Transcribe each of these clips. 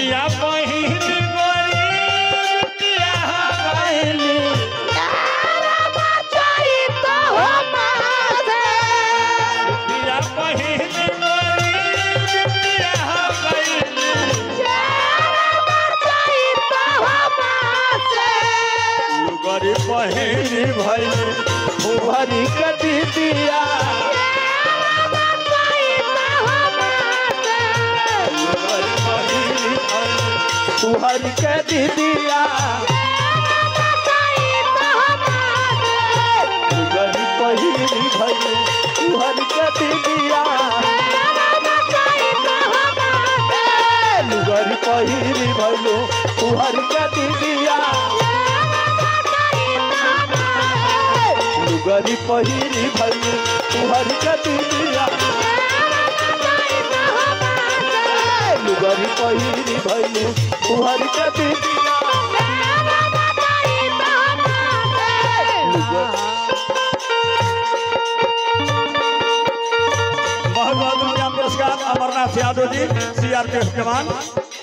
पिया पहिन गोरी बिटिया गइली पिया पहिन गोरी बिटिया गइली लुगरी पहिन भइले उभरी के दीदिया उभरी के दीदिया लुगरी पहिन भइले उभरी के दीदिया लुगरी पहिन भइले उभरी के दीदिया लुगरी पहिन भइले उभरी के दीदिया लुगरी पहिन भइले उभरी के दीदिया बहुत बहुत रुपया पुरस्कार अमरनाथ यादव जी CRPF जवान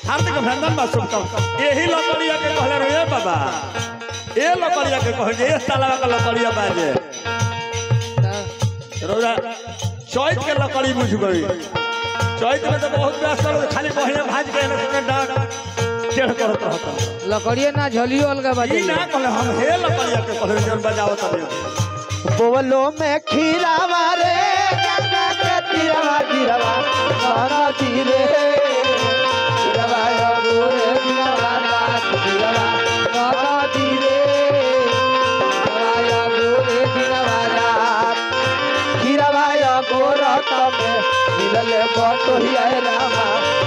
हार्दिक अभिनंदन बा शुभकामना यही लकड़िया के कहले रहे बाबा ये लकड़िया के कहे ये तालाब का लकड़िया बाजे रोजा चौथ के लकड़ी बुझ गई चौथ में तो बहुत व्यस्त खाली बहिया भाज के डाक टेढ़ करत रहता लकड़िया ना झलियो अलगा बाजे ई ना कहले हम हे लकड़िया के कहले जन बजाओ तब बोलो में खीरा मारे गंगा के तीरवा गिरवा सारा तीरे गिरवा गोरे गिरवा रात गिरवा सारा तीरे गिरवा गोरे गिरवा रात गिरवा गोरा तमे मिलले बाटो ही आए रामा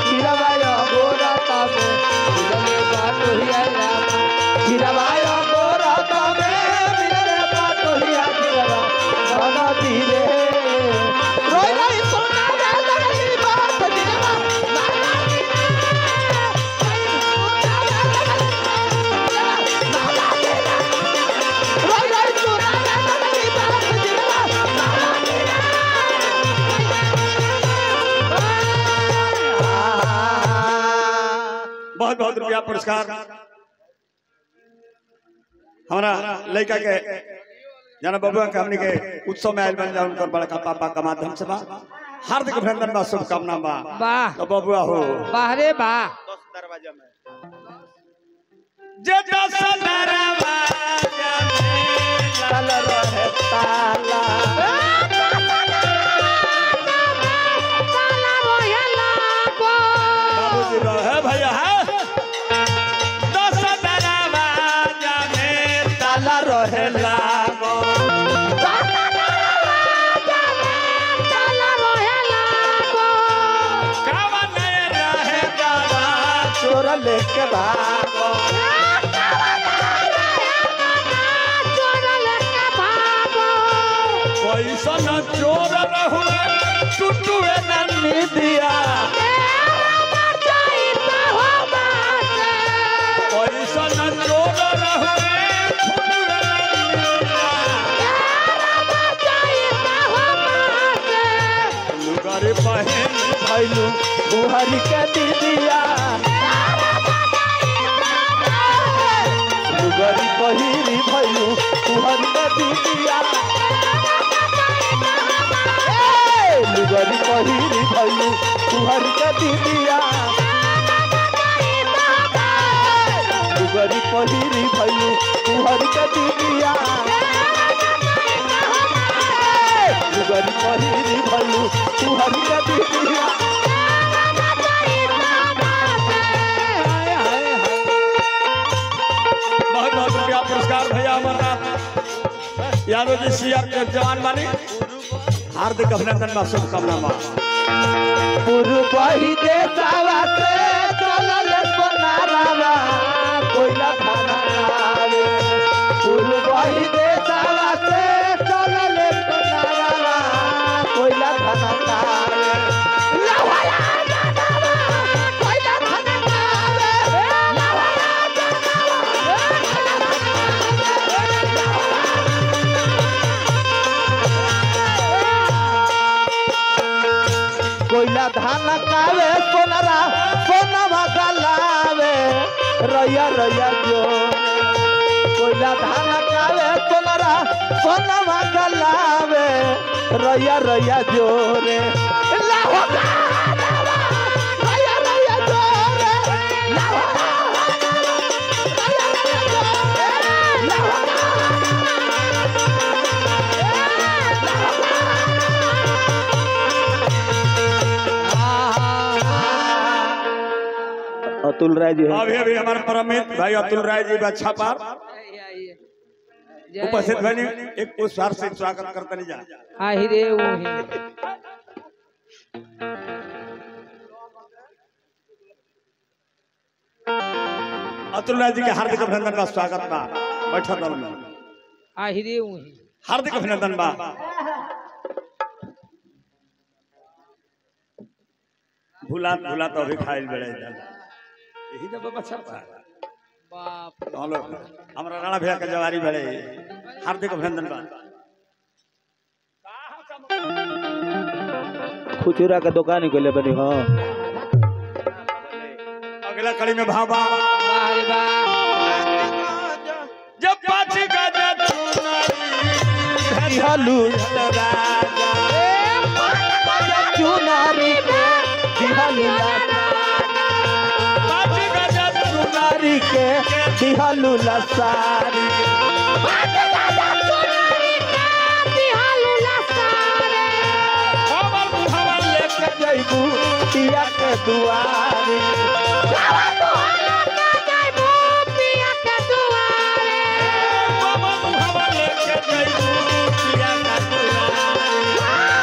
गिरवा गोरा तमे मिलले बाटो ही आए रामा गिरवा गोरा तमे मिलले बाटो ही आए गिरवा सारा तीरे रोई रोई सोना लगली बात गिरवा रोई रोई सोना लगली बात गिरवा बहुत बहुत रुपया पुरस्कार हमारा लड़का के जाना बबुआ के हमने के उत्सव में आयल बन जा उनकर बड़का पापा का माध्यम से बा हार्दिक अभिनंदन बा शुभकामना बा वाह तो बबुआ हो बाहरे बा दरवाजा में जे 10 दरवाजा में चल रहे ताला बाबूजी रहे भैया है 10 दरवाजा में ताला रहे लागो कावन रहे गावा चोर लेके भागो कैसन चोर रहुए टूटुए नन्ही दिया कैसन चोर रहुए टूटुए नन्ही दिया लुगरी पहिन भैलू बुहरी के दीदिया लुगरी पहिरी भैलू बुहरी के दीदिया लुगरी पहिरी भैलू बुहरी के दीदिया लुगरी पहिरी भैलू बुहरी के दीदिया लुगरी पहिरी भैलू बुहरी के दीदिया बहुत बहुत रुपया पुरस्कार भैया अमरनाथ यादव जी CRPF जवान बानी हार्दिक अभिनंदन बा शुभकामना बा पुरबही देशवा से चलल सोनारावा कोइला थाना आवे पुरबही देशवा से चलल सोनारावा कोइला थाना आवे लवला दादावा कोइला थाना आवे लवला कोइला धान कावे सोनरा सोनवा गला रैया रैया जोरे कोयला धान कावे सोनरा सोनवा गलावे रैया रैया जोरे लाहो रैया रैया जोरे लाहो रैया रैया जोरे लाहो अतुल राय जी अभी अभी हमारे परम मित्र भाई अतुल राय जी बच्चा पार उपस्थित भाई एक पुष्पार से स्वागत करते नहीं जा आहिरे ऊही अतुल राय जी के हार्दिक अभिनंदन का स्वागत बा बैठक दल में आहिरे ऊही हार्दिक अभिनंदन बा भूला भूला तो अभी खाइल बेड़े यही जब बच्चा पा बाप रे। हेलो हमरा राणा भैया के जवारी बेड़े हार्दिक अभिनंदन बा खुचुरा के दुकान ही खोले बनी हाँ अगला कड़ी में भावा वाह रे वाह जब पाँच गजा हलू चुनारी के दिहलू पाँच गजा चुनारी के दिहलू लसारी खबर बुझावा लेके जैबू पिया के दुआरी खबर बुझावा लेके जइबू पिया का दुआरी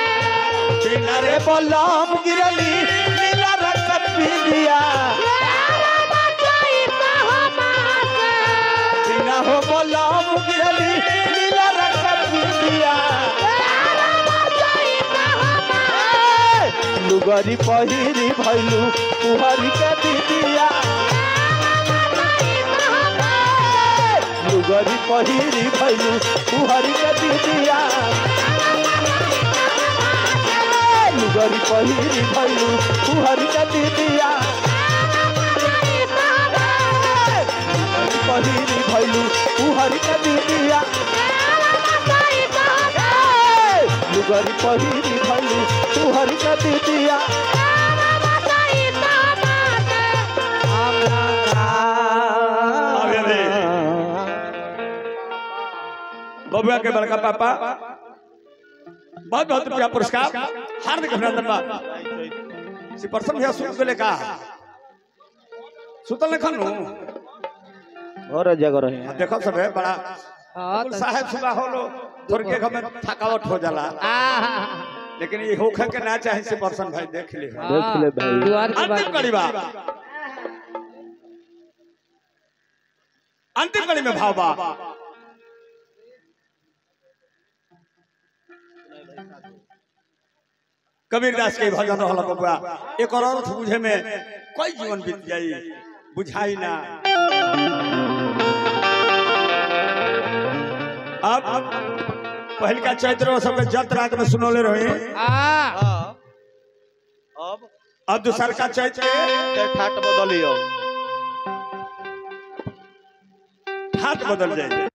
अरे बलम गिरली नीला रंग पिंडिया बिना हो बलम गिरली नीला रंग पिंडिया लुगरी पहिरी भैलू कुहरी के दीदिया लुगरी पहिरी भैलू कुहरी के दीदिया लुगरी पहिरी भैलू कुहरी के दीदिया लुगरी पहिरी भैलू कुहरी के दीदिया लुगरी पहिरी भैलू कुहरी के दीदिया बबुआ के बड़का पापा बहुत बहुत रुपया पुरस्कार हार्दिक अभिनंदन बा श्री प्रसन्न भैया सुन के लेका सुतल लेखन नु और जगह रहे देखो सब है बड़ा हाँ कुल साहब सुबह होलो थोड़ के हमें थकावट हो जाला लेकिन ये होखे के ना चाहे से प्रसन्न भाई देख ले देख ले भाई द्वार के अंतिम बाद कड़ी बा अंतिम कड़ी में भाव बा कबीरदास के भजन रहल बबुआ एक और अर्थ बुझे में कोई जीवन बीत जाई बुझाई ना अब पहल का चैत्र सब जत रात में सुनोले रहे अब दूसर का चैत्र ठाट बदलियो ठाट बदल जाए